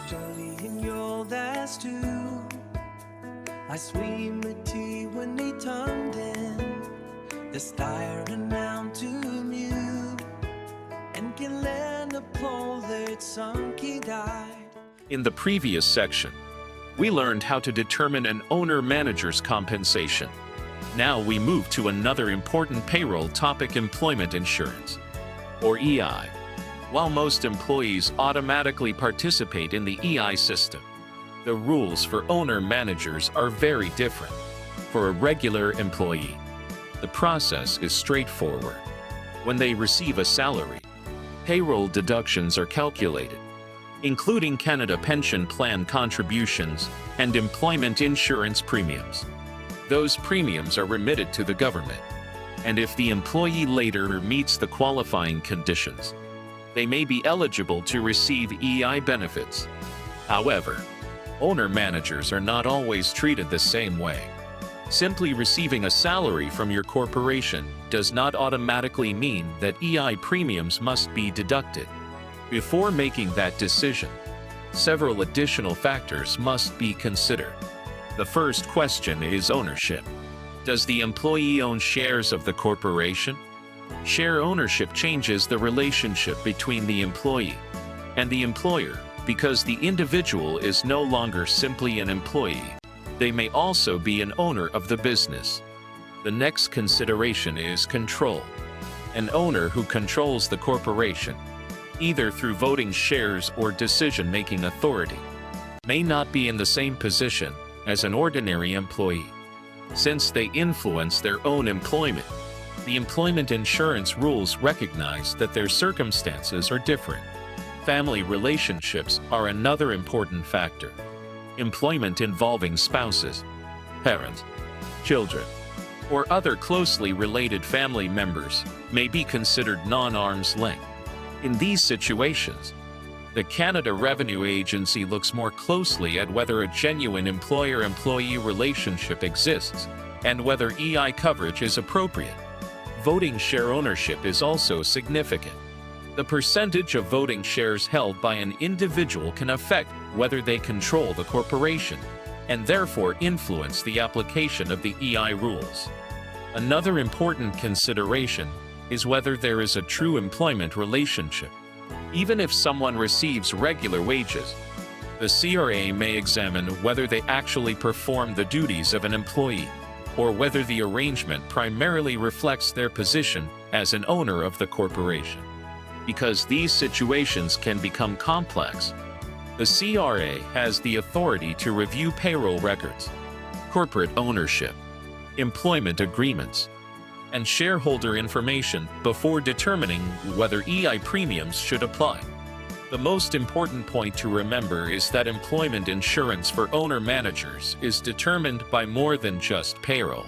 studying your last two. I swim med when turned in. The styren down to mute. And can learn the pole that sunk he died. In the previous section, we learned how to determine an owner-manager's compensation. Now we move to another important payroll topic: employment insurance, or EI. While most employees automatically participate in the EI system, the rules for owner-managers are very different. For a regular employee, the process is straightforward. When they receive a salary, payroll deductions are calculated, including Canada Pension Plan contributions and employment insurance premiums. Those premiums are remitted to the government, and if the employee later meets the qualifying conditions, they may be eligible to receive EI benefits. However, owner-managers are not always treated the same way. Simply receiving a salary from your corporation does not automatically mean that EI premiums must be deducted. Before making that decision, several additional factors must be considered. The first question is ownership. Does the employee own shares of the corporation? Share ownership changes the relationship between the employee and the employer because the individual is no longer simply an employee. They may also be an owner of the business. The next consideration is control. An owner who controls the corporation, either through voting shares or decision-making authority, may not be in the same position as an ordinary employee. Since they influence their own employment, the employment insurance rules recognize that their circumstances are different. Family relationships are another important factor. Employment involving spouses, parents, children, or other closely related family members may be considered non-arm's length. In these situations, the Canada Revenue Agency looks more closely at whether a genuine employer-employee relationship exists and whether EI coverage is appropriate. Voting share ownership is also significant. The percentage of voting shares held by an individual can affect whether they control the corporation and therefore influence the application of the EI rules. Another important consideration is whether there is a true employment relationship. Even if someone receives regular wages, the CRA may examine whether they actually perform the duties of an employee, or whether the arrangement primarily reflects their position as an owner of the corporation. Because these situations can become complex, the CRA has the authority to review payroll records, corporate ownership, employment agreements, and shareholder information before determining whether EI premiums should apply. The most important point to remember is that employment insurance for owner-managers is determined by more than just payroll.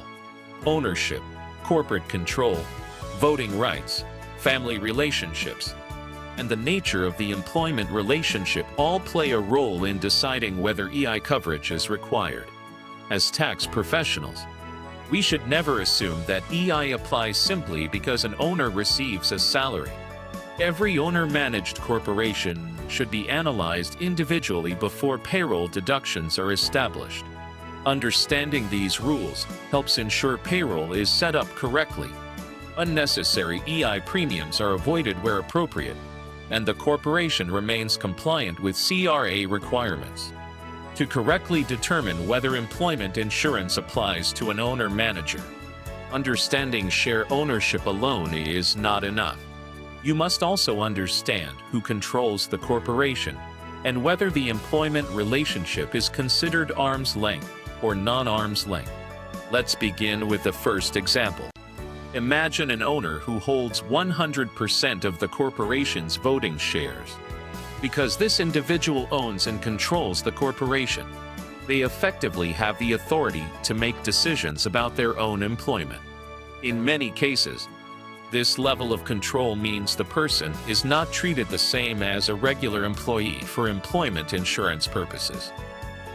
Ownership, corporate control, voting rights, family relationships, and the nature of the employment relationship all play a role in deciding whether EI coverage is required. As tax professionals, we should never assume that EI applies simply because an owner receives a salary. Every owner-managed corporation should be analyzed individually before payroll deductions are established. Understanding these rules helps ensure payroll is set up correctly. Unnecessary EI premiums are avoided where appropriate, and the corporation remains compliant with CRA requirements. To correctly determine whether employment insurance applies to an owner-manager, understanding share ownership alone is not enough. You must also understand who controls the corporation and whether the employment relationship is considered arm's length or non-arm's length. Let's begin with the first example. Imagine an owner who holds 100% of the corporation's voting shares. Because this individual owns and controls the corporation, they effectively have the authority to make decisions about their own employment. In many cases, this level of control means the person is not treated the same as a regular employee for employment insurance purposes.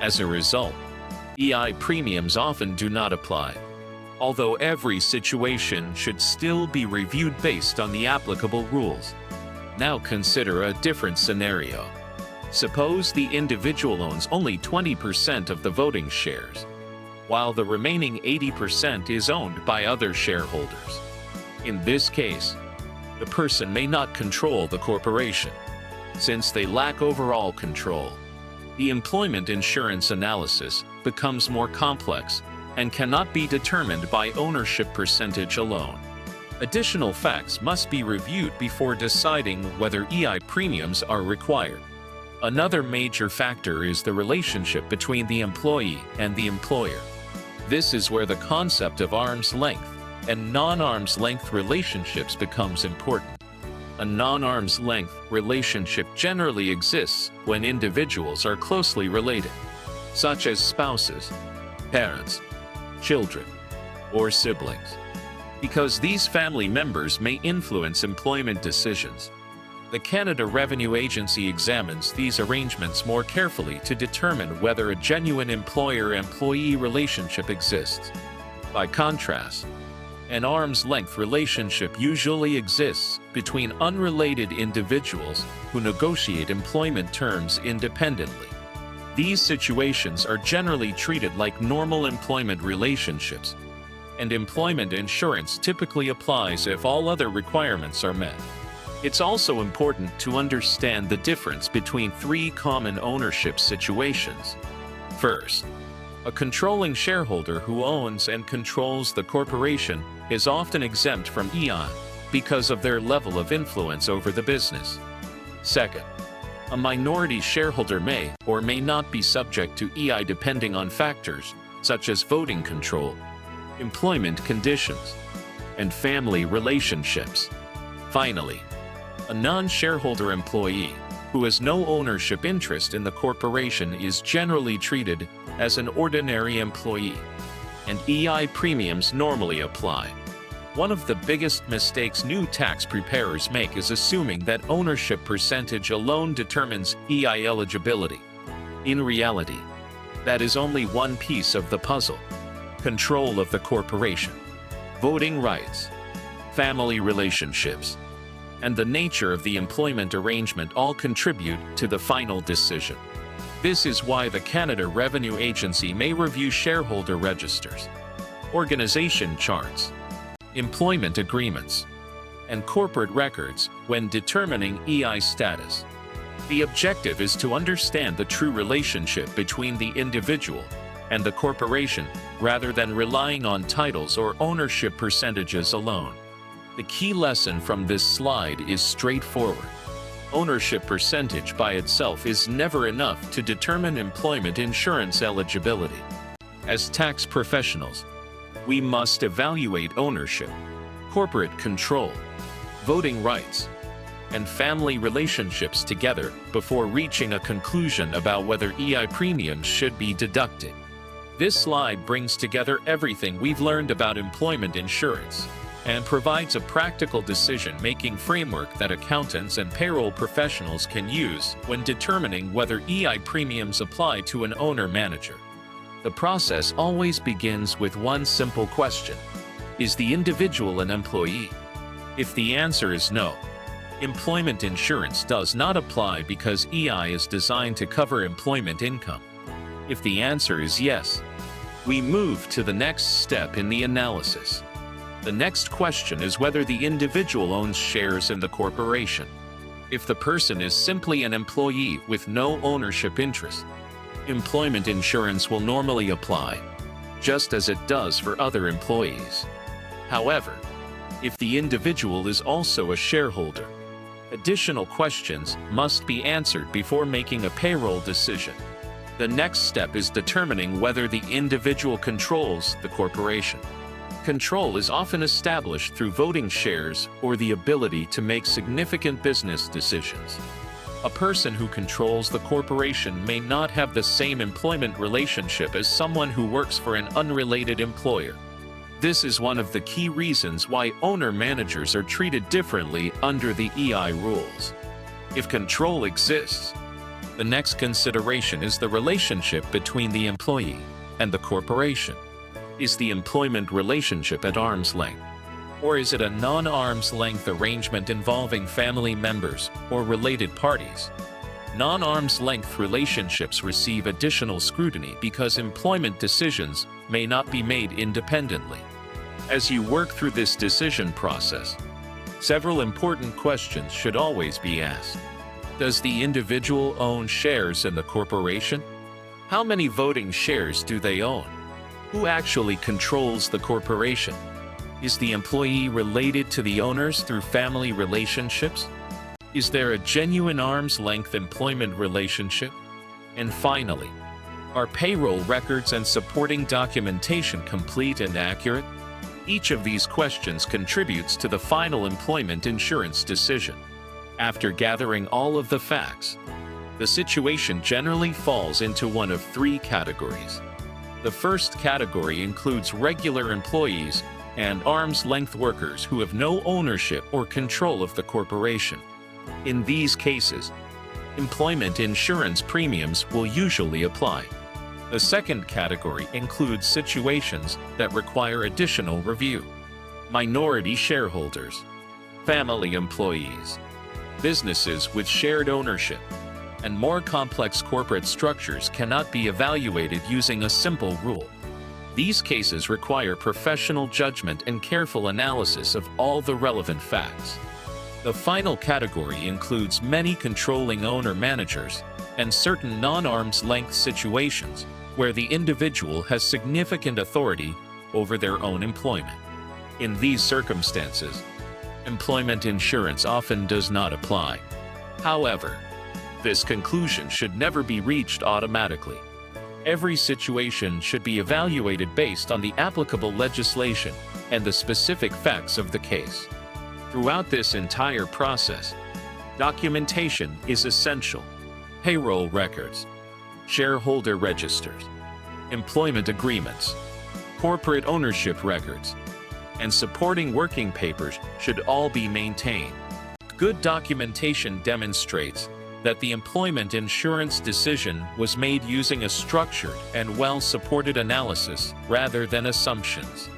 As a result, EI premiums often do not apply, although every situation should still be reviewed based on the applicable rules. Now consider a different scenario. Suppose the individual owns only 20% of the voting shares, while the remaining 80% is owned by other shareholders. In this case, the person may not control the corporation. Since they lack overall control, the employment insurance analysis becomes more complex and cannot be determined by ownership percentage alone. Additional facts must be reviewed before deciding whether EI premiums are required. Another major factor is the relationship between the employee and the employer. This is where the concept of arm's length and non-arm's length relationships becomes important. A non-arm's length relationship generally exists when individuals are closely related, such as spouses, parents, children, or siblings. Because these family members may influence employment decisions, the Canada Revenue Agency examines these arrangements more carefully to determine whether a genuine employer-employee relationship exists. By contrast, an arm's-length relationship usually exists between unrelated individuals who negotiate employment terms independently. These situations are generally treated like normal employment relationships, and employment insurance typically applies if all other requirements are met. It's also important to understand the difference between three common ownership situations. First, a controlling shareholder who owns and controls the corporation is often exempt from EI because of their level of influence over the business. Second, a minority shareholder may or may not be subject to EI depending on factors such as voting control, employment conditions, and family relationships. Finally, a non-shareholder employee who has no ownership interest in the corporation is generally treated as an ordinary employee, and EI premiums normally apply. One of the biggest mistakes new tax preparers make is assuming that ownership percentage alone determines EI eligibility. In reality, that is only one piece of the puzzle. Control of the corporation, voting rights, family relationships, and the nature of the employment arrangement all contribute to the final decision. This is why the Canada Revenue Agency may review shareholder registers, organization charts, employment agreements, and corporate records when determining EI status. The objective is to understand the true relationship between the individual and the corporation rather than relying on titles or ownership percentages alone. The key lesson from this slide is straightforward. Ownership percentage by itself is never enough to determine employment insurance eligibility. As tax professionals, we must evaluate ownership, corporate control, voting rights, and family relationships together before reaching a conclusion about whether EI premiums should be deducted. This slide brings together everything we've learned about employment insurance and provides a practical decision-making framework that accountants and payroll professionals can use when determining whether EI premiums apply to an owner-manager. The process always begins with one simple question: is the individual an employee? If the answer is no, employment insurance does not apply because EI is designed to cover employment income. If the answer is yes, we move to the next step in the analysis. The next question is whether the individual owns shares in the corporation. If the person is simply an employee with no ownership interest, employment insurance will normally apply, just as it does for other employees. However, if the individual is also a shareholder, additional questions must be answered before making a payroll decision. The next step is determining whether the individual controls the corporation. Control is often established through voting shares or the ability to make significant business decisions. A person who controls the corporation may not have the same employment relationship as someone who works for an unrelated employer. This is one of the key reasons why owner-managers are treated differently under the EI rules. If control exists, the next consideration is the relationship between the employee and the corporation. Is the employment relationship at arm's length? Or is it a non-arm's length arrangement involving family members or related parties? Non-arm's length relationships receive additional scrutiny because employment decisions may not be made independently. As you work through this decision process, several important questions should always be asked. Does the individual own shares in the corporation? How many voting shares do they own? Who actually controls the corporation? Is the employee related to the owners through family relationships? Is there a genuine arm's-length employment relationship? And finally, are payroll records and supporting documentation complete and accurate? Each of these questions contributes to the final employment insurance decision. After gathering all of the facts, the situation generally falls into one of three categories. The first category includes regular employees and arm's-length workers who have no ownership or control of the corporation. In these cases, employment insurance premiums will usually apply. The second category includes situations that require additional review. Minority shareholders, family employees, businesses with shared ownership, and more complex corporate structures cannot be evaluated using a simple rule. These cases require professional judgment and careful analysis of all the relevant facts. The final category includes many controlling owner-managers and certain non-arm's length situations where the individual has significant authority over their own employment. In these circumstances, employment insurance often does not apply. However, this conclusion should never be reached automatically. Every situation should be evaluated based on the applicable legislation and the specific facts of the case. Throughout this entire process, documentation is essential. Payroll records, shareholder registers, employment agreements, corporate ownership records, and supporting working papers should all be maintained. Good documentation demonstrates that the employment insurance decision was made using a structured and well-supported analysis rather than assumptions.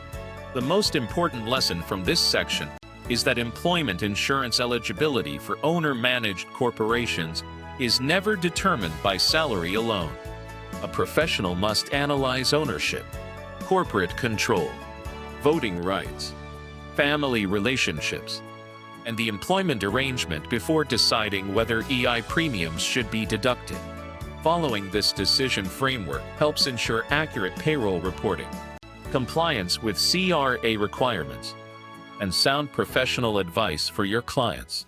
The most important lesson from this section is that employment insurance eligibility for owner-managed corporations is never determined by salary alone. A professional must analyze ownership, corporate control, voting rights, family relationships, and the employment arrangement before deciding whether EI premiums should be deducted. Following this decision framework helps ensure accurate payroll reporting, compliance with CRA requirements, and sound professional advice for your clients.